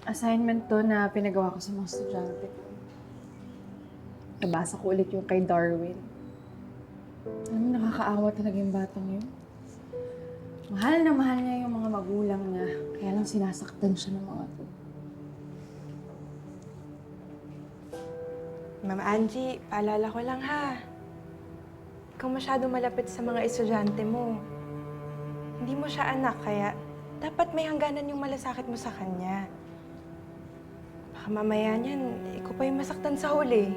Assignment to na pinagawa ko sa mga estudyante ko. Nabasa ko ulit yung kay Darwin. Alam mo, nakakaawa talaga yung batang yun. Mahal na mahal niya yung mga magulang niya, kaya lang sinasaktan siya ng mga to. Ma'am Angie, paalala ko lang ha. Ikaw masyado malapit sa mga estudyante mo. Hindi mo siya anak, kaya dapat may hangganan yung malasakit mo sa kanya. Baka mamaya niyan, ikaw pa yung masaktan sa huli.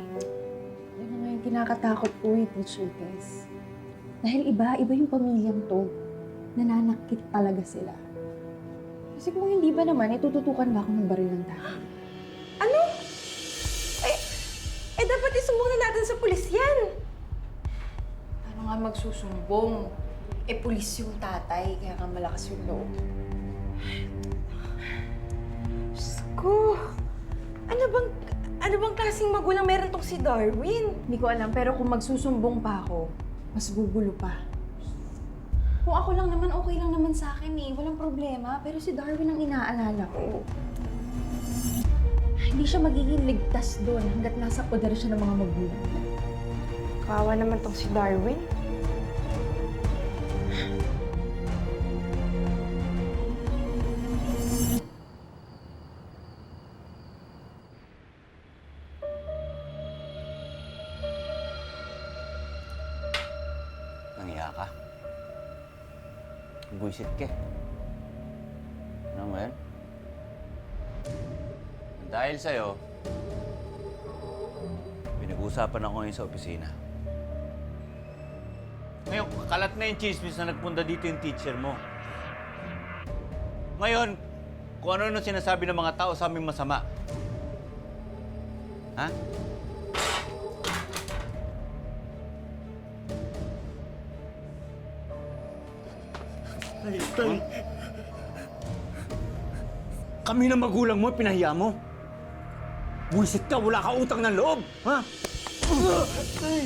Yun na nga yung kinakatakot ko teacher guys. Dahil iba yung pamilyang to. Nananakit talaga sila. Kasi kung hindi ba naman, itututukan ba ako ng baril ng tao? Ano? Dapat isumbong na natin sa pulis yan. Ano nga magsusumbong? Pulis yung tatay, kaya nga malakas yung loob. Diyos ko. Ano bang klaseng magulang meron tong si Darwin? Hindi ko alam, pero kung magsusumbong pa ako, mas gugulo pa. Kung ako lang naman, okay lang naman sa akin eh. Walang problema. Pero si Darwin ang inaalala ko. Hindi siya magiging ligtas doon hanggat nasa poder siya ng mga magulang niya. Kawawa naman tong si Darwin. Nangiya ka. Buisit ka. Ano mo yan? Dahil sa'yo, pinag-uusapan ako ngayon sa opisina. Ngayon, kalat na yung chismis na nagpunta dito yung teacher mo. Ngayon, kung ano-ano sinasabi ng mga tao sa aming masama. Ha? Tay. Kami na magulang mo, pinahiya mo. Buisit ka, wala ka utang ng loob, ha? Tay!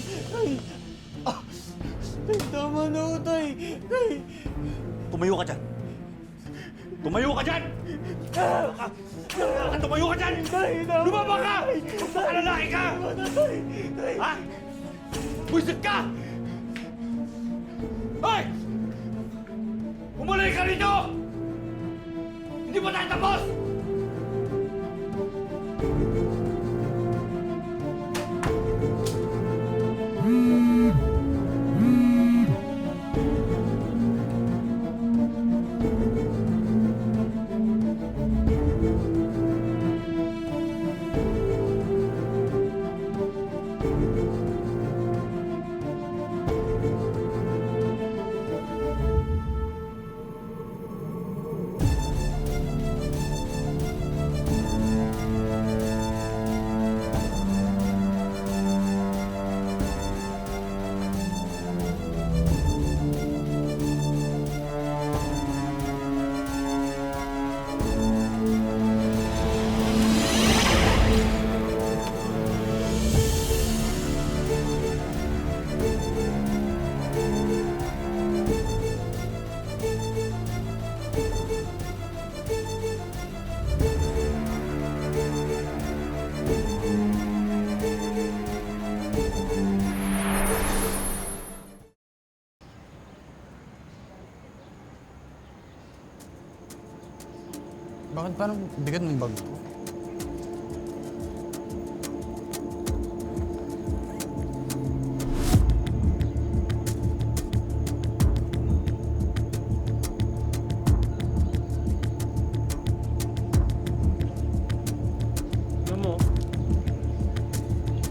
Tama na ako, Tay! Tay! Tumayo ka dyan! Tumayo ka dyan! Tumayo ka dyan! Lumaba ka! Baka lalaki ka! Ha? Buisit ka! Hoy! Umulay ka rito! Hindi pa tayo tapos! Bakit parang bigat ng bag ko? Ano mo?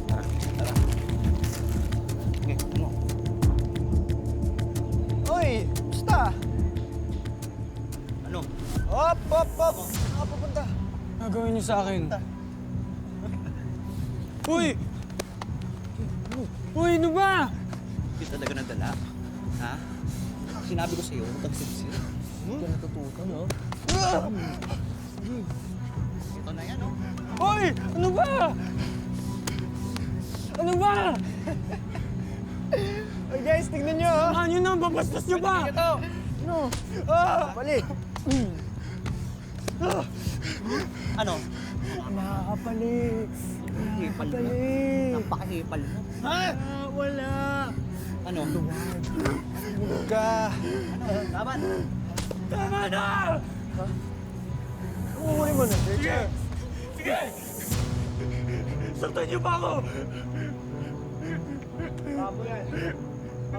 Tara. Sige, ano? Uy! Basta! Ano? Hop! Saan ka pupunta? Gagawin niyo sa akin. Uy! Uy, ano ba? Hindi talaga nadala. Ha? Sinabi ko sa'yo, huwag kang sinsir. Hindi ka natutukan, no? Ito na yan, oh. Uy! Ano ba? Ano ba? Uy guys, tignan nyo ha! Saan nyo na? Babastos nyo ba? Ito! Ano? Balik! Ano? Nakakapalik. Hipal mo? Napakahipal mo. Ha? Wala. Ano? Huwag ka. Ano? Laban? Tama na! Umuwi mo na. Sige! Sige! Saktan niyo pa ako!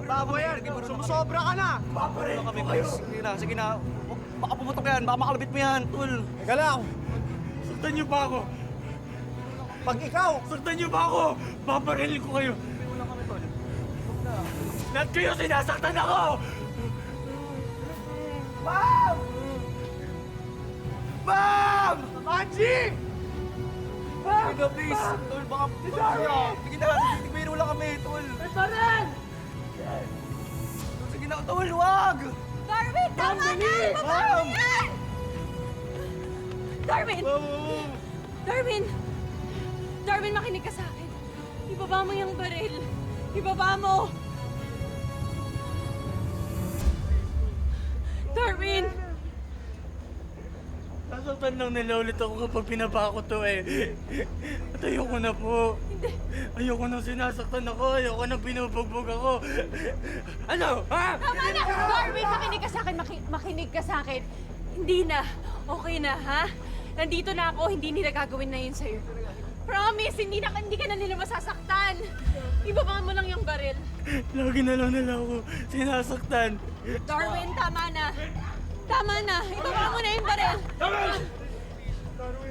Babo yan. Sumusobra ka na. Paparil Kami, ko kayo! Sige na, sige na. Baka pumutok yan, baka makalabit mo yan, tol. Teka lang. Saktan niyo pa ako! Pag ikaw, Saktan niyo pa ako! Paparilin ko kayo! Lahat kayo sinasaktan ako! Ma'am! Ma'am! Angie! Ma'am! Sige na, please. Tol, baka... Sige na, biro lang kami, tol. Paran! Sige na, tol, wag! Darwin, tama na! Ibaba mo yan! Darwin! Darwin! Darwin, makinig ka sa akin. Ibaba mo yung baril. Ibaba mo! Darwin! Nasaktan lang nila ulit ako kapag pinaba ko to eh. At ayoko na po. Ayoko na sinasaktan ako. Ayoko na pinubugbog ako. Ano? Ha? Tama na! Darwin, makinig ka sa akin. Makinig ka sa akin. Hindi na. Okay na, ha? Nandito na ako. Hindi nila gagawin na yun sa'yo. Promise, hindi ka na nila masasaktan. Ibaba mo lang yung baril. Lagi na lang nila ako sinasaktan. Darwin, tama na. Tama na. Ibaba mo na yung baril.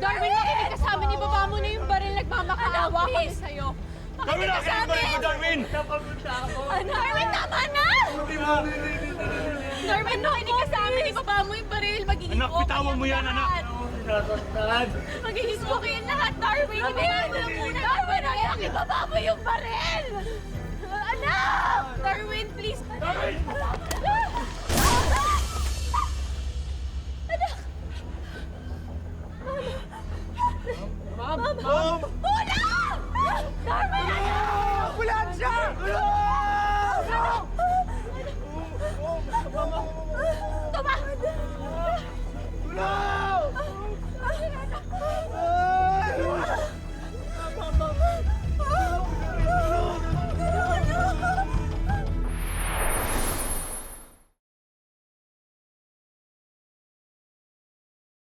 Darwin, makinig ka sa amin. Ibaba mo na yung baril. Nagmamakaawa kami sa'yo. Makinig ka sa amin. Darwin! Napapunta ako. Darwin, tama na! Darwin, makinig ka sa amin. Ibaba mo yung baril. Magiging Anak, okay bitawan ang mo yan, anak. lahat. Sinasaktan. Magiging okay ang lahat, Darwin. Ibaba mo na muna. Darwin, anak, ibaba mo yung baril! Anak! Darwin, please. Darwin! Anak!